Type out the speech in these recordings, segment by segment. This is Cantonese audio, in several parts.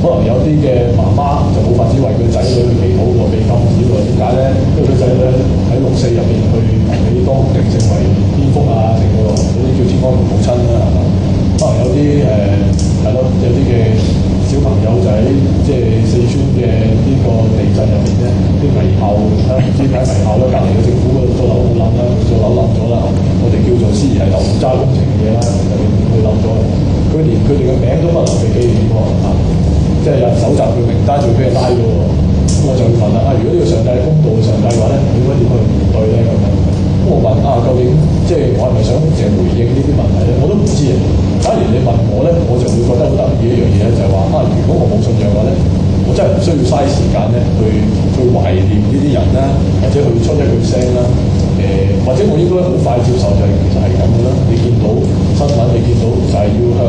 可能有啲嘅媽媽就冇法子為佢仔女去祈禱喎，被禁止喎。點解咧？因為佢仔女喺六四入邊去俾當局定性為顛覆啊，成個嗰啲叫天安門母親啦，係嘛？可能有啲係咯，有啲嘅小朋友就喺即係四川嘅呢個地震入邊咧，啲危校唔知點解危校咧，隔離嘅政府嗰個樓冧啦，座樓冧咗啦，我哋叫做司儀係樓渣工程嘅嘢啦，就佢冧咗，佢連佢哋嘅名都不能被紀念喎，即係有人搜集佢名單，仲俾人拉咗喎。咁我就會問啦，如果呢個上帝係公道嘅上帝嘅話咧，你應該點去面對咧咁樣？咁我問究竟即係我係咪想淨係回應呢啲問題咧？我都唔知啊。假如你問我咧，我就會覺得好得意一樣嘢咧，就係話如果我冇信仰嘅話咧，我真係唔需要嘥時間咧去懷念呢啲人啦，或者去出一句聲啦。或者我應該好快接受就係其實係咁嘅啦。你見到新聞，你見到就係要向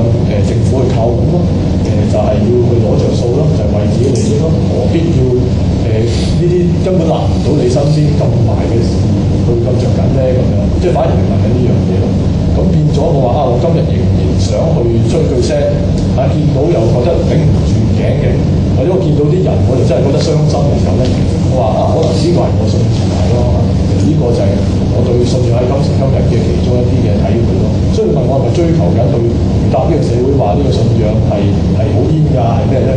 政府去靠攏咯，就係要去攞着數咯，就係為自己利益咯。何必要呢啲根本立唔到你身邊咁埋嘅事去咁着緊咧咁樣？即係反而係問緊呢樣嘢咯。咁變咗我話我今日仍然想去出句聲，見到又覺得頂唔住頸嘅，或者我見到啲人我就真係覺得傷心嘅時候咧，我話可能呢個係我信仰同埋咯。呢個就係我對信仰喺今時今日嘅其中一啲嘅體會咯。所以問我係咪追求緊去答呢個社會話呢個信仰係好煙㗎，係咩咧？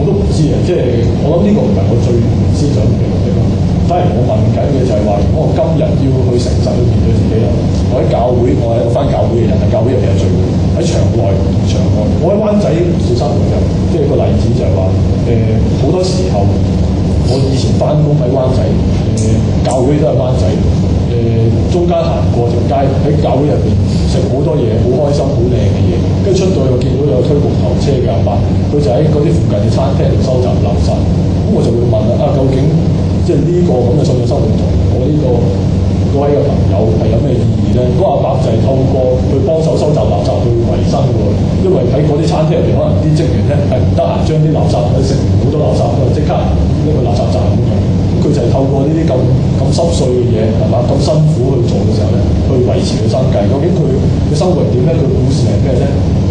我都唔知啊。即係我諗呢個唔係我最先想嘅目的咯。反而我問緊嘅就係話，如果我今日要去誠實去面對自己啦，我喺教會，我係一個返教會嘅人，喺教會入邊有聚會，喺場內同場外，我喺灣仔唔少生活嘅，即係個例子就係話，好多時候我以前返工喺灣仔。教會都係灣仔，中間行過條街喺教會入邊食好多嘢，好開心，好靚嘅嘢。跟住出到去我見到有推木頭車嘅阿伯，佢就喺嗰啲附近嘅餐廳度收集垃圾。咁我就會問啦，究竟即係呢個咁嘅信仰生活同我呢個嗰位嘅朋友係有咩意義咧？嗰阿伯就係透過去幫手收集垃圾去維生嘅喎，因為喺嗰啲餐廳入邊，可能啲職員咧係唔得閒將啲垃圾去食完好多垃圾，咁即刻拎去垃圾站咁樣。佢就係透過呢啲咁濕碎嘅嘢，係嘛，咁辛苦去做嘅時候咧，去維持佢生計。究竟佢嘅生活係點咧？佢故事係咩咧？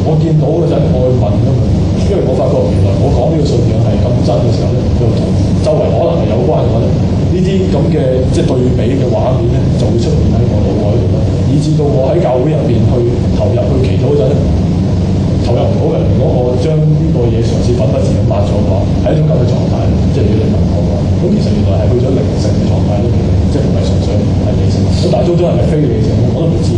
我見到嘅就係愛問㗎嘛，因為我發覺原來我講呢個信仰係咁真嘅時候咧，就同周圍可能係有關嘅話咧，呢啲咁嘅即係對比嘅畫面咧，就會出現喺我腦海度啦，以至到我喺教會入邊去投入去祈禱嗰陣咧，投入唔到嘅。如果我將呢個嘢嘗試粉筆字咁抹咗嘅話，係一種咁嘅狀態。即係如果你問我嘅話，咁其實原來係去咗靈性嘅狀態咯，即係唔係純粹係理性。咁但係中係咪非理性我都唔知。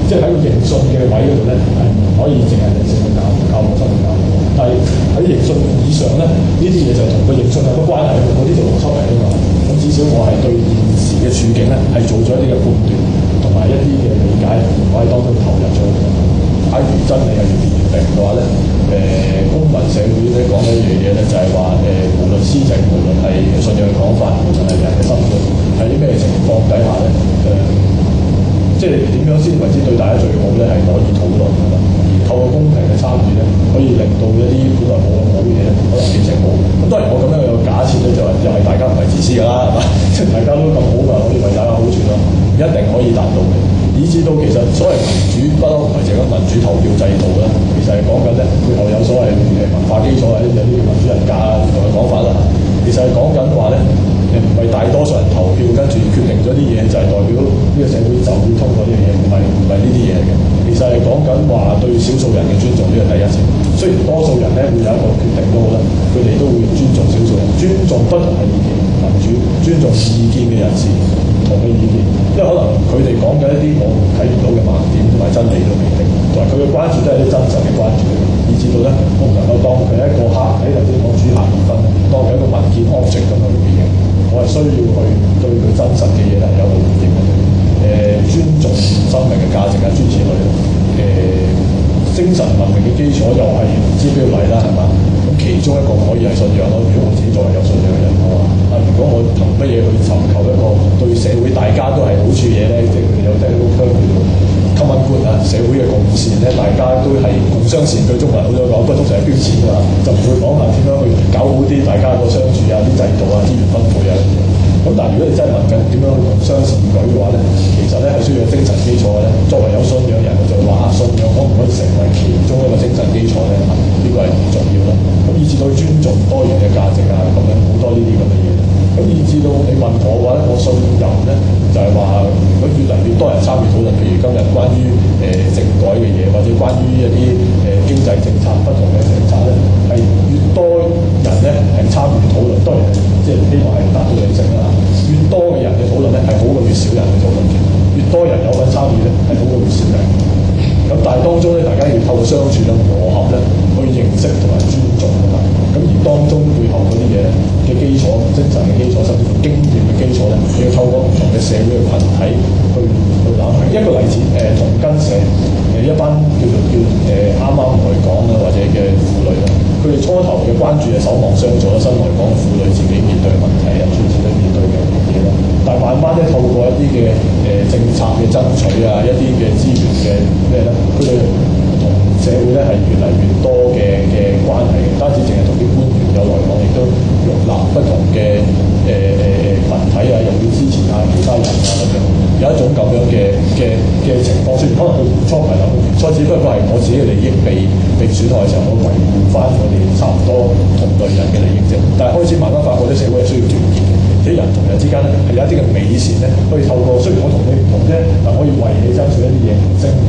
即係喺個認信嘅位嗰度咧，係唔可以淨係理性去教我心去教。但係喺認信以上咧，呢啲嘢就同個認信有乜關係？嗰啲就邏輯嚟㗎嘛。咁至少我係對現時嘅處境咧，係做咗一啲嘅判斷同埋一啲嘅理解，我係當中投入咗。假如真理係越辯越明嘅話咧，公民社會咧講嘅一樣嘢咧，就係話無論施政，無論係信仰嘅講法，無論係人嘅生活，喺啲咩情況底下咧，即係點樣先為之對大家最好咧，係可以討論㗎嘛。而透過公平嘅參與咧，可以令到一啲本來冇咁好嘅嘢咧，可能變成好。咁當然我咁樣有個假設咧，就係大家唔係自私㗎啦，係嘛？即係大家都咁好㗎，可以為大家好處咯，唔一定可以達到嘅。以至到其實所謂民主不嬲唔係淨係民主投票制度啦，其實係講緊咧背後有所謂文化基礎，有啲叫民主人格啊唔同嘅講法啦。其實係講緊話咧，唔係大多數人投票跟住決定咗啲嘢，就係代表呢個社會就會通過呢樣嘢，唔係呢啲嘢嚟嘅。其實係講緊話對少數人嘅尊重，呢個第一條。雖然多數人咧會有一個決定都好啦，佢哋都會尊重少數人，尊重不同嘅意見，民主尊重意見嘅人士。唔同嘅意見，因為可能佢哋講緊一啲我睇唔到嘅盲點同埋真理都未定，同埋佢嘅關注都係啲真實嘅關注，以至到咧我唔能夠當佢係一個客喺頭先講主客二分，當佢係一個文件 object 咁去回應，我係需要去對佢真實嘅嘢係有個回應嘅。尊重生命嘅價值啊，諸如此類。精神文明嘅基礎又係唔知邊個嚟啦，係嘛？咁其中一個可以係信仰咯。如果我自己作為有信仰嘅人，我話如果我憑乜嘢去尋求一個對社會大家都係好處嘢咧？即係佢哋有第一個叫做 common good 啊，社會嘅共善咧，大家都係共商善。對中國人好多講，不過通常係標籤㗎嘛，就唔會講下點樣去搞好啲大家個相處啊、啲制度啊、資源分配啊。咁但係如果你真係問緊點樣去共商善舉嘅話咧，其實咧係需要有精神基礎嘅咧。作為有信仰人，我就會話信仰可唔可以成為其中一個精神基礎咧？呢個係唔重要啦。咁以至到尊重重多元嘅價值啊，咁樣好多呢啲咁嘅嘢。咁以至到你問我嘅話咧，我信任咧就係話，如果越嚟越多人參與討論，譬如今日關於政改嘅嘢，或者關於一啲經濟政策不同嘅政策咧，係越多人咧係參與討論，當然即係希望係達到理性啦。越多嘅人嘅討論咧係好過越少人嘅討論嘅，越多人有份參與咧係好過越少人。咁但係當中咧，大家要透過相處咧、磨合咧，去認識同埋尊重啊嘛。咁而當中背後嗰啲嘢嘅基礎、精神嘅基礎，甚至乎經驗嘅基礎咧，你要透過唔同嘅社會嘅群體去攬平。一個例子，同根社一班啱啱來港啦，或者嘅婦女啦，佢哋初頭嘅關注係守望相助啦，新來港嘅婦女自己面對嘅問題啊，自己面對嘅嘢啦。但係慢慢咧，透過一啲嘅政策嘅爭取啊，一啲嘅資源嘅咩咧，佢哋同社會咧係越嚟越多嘅關係，唔單止淨係同啲官員有來往，亦都容納不同嘅群體啊，又要支持下其他人啊咁樣，有一種咁樣嘅情況出現。可能佢唔初係諗，所以只不過係我自己嘅利益被損害嘅時候，我維護翻我哋差唔多同類人嘅利益啫。但係開始慢慢發覺啲社會係需要團結嘅。啲人同人之間咧係有一啲嘅美善咧，可以透過雖然我同你唔同啫，但我要為你爭取一啲嘢，正如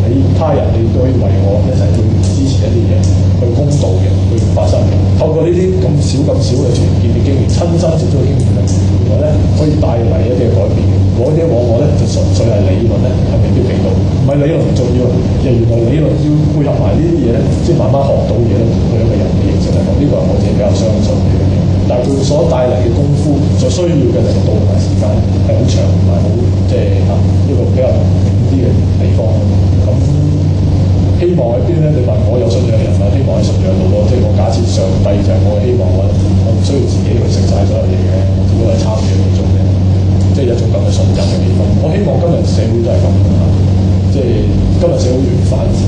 你他人你都可以為我一齊去支持一啲嘢，去公道嘅去發生嘅。透過呢啲咁少嘅團結嘅經驗，親身接觸嘅經驗咧，原來咧可以帶嚟一啲嘅改變嘅。嗰啲往往咧就純粹係理論咧係未必俾到，唔係理論唔重要，而係原來理論要配合埋呢啲嘢咧，先慢慢學到嘢咧，同佢一個人嘅認識嚟講，呢個係我自己比較相信嘅嘢。但係佢所帶嚟嘅功夫，所需要嘅程度同埋時間係好長，同埋好即係一個比較遠啲嘅地方。咁希望喺邊咧？你問我有信仰嘅人啊，希望喺信仰度咯。即係我假設上帝就係我嘅希望，我唔需要自己去食晒所有嘢嘅，我只不過係參與其中嘅，即係一種咁嘅信任嘅地方。我希望今日社會都係咁啊！即係今日社會越發展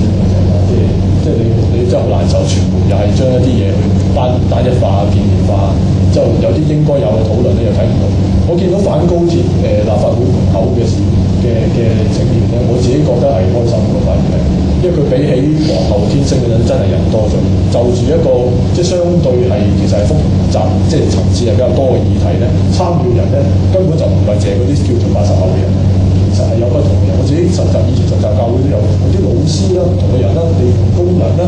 即係你真係好難受，傳媒又係將一啲嘢去單一化、片面化，之後有啲應該有嘅討論咧又睇唔到。我見到反高鐵立法會門口嘅情面咧，我自己覺得係開心嘅，反而係，因為佢比起皇后天星嗰陣真係人多咗，就住一個即係相對係其實係複雜，即係層次係比較多嘅議題咧，參與人咧根本就唔係淨係嗰啲叫做80後嘅人。其實係有不同嘅人，我自己以前實習教會都有啲老師啦、唔同嘅人啦、地盤工人啦、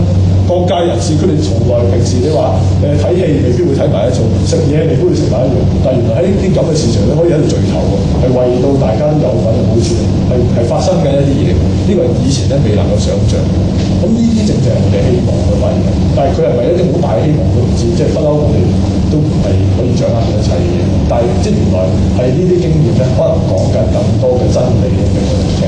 各界人士，佢哋從來平時你話睇戲未必會睇埋一組，食嘢未必會食埋一樣，但係原來喺呢啲咁嘅市場咧，可以喺度聚頭喎，係為到大家都有份嘅好處，係發生緊一啲嘢，呢個以前咧未能夠想像。咁呢啲正正係我哋希望嘅反而，但係佢係咪一啲好大嘅希望都唔知，即係不嬲我哋都唔係可以掌握到一切嘅嘢。但係即係原來係呢啲經驗咧，可能講緊更多嘅真理俾我哋聽。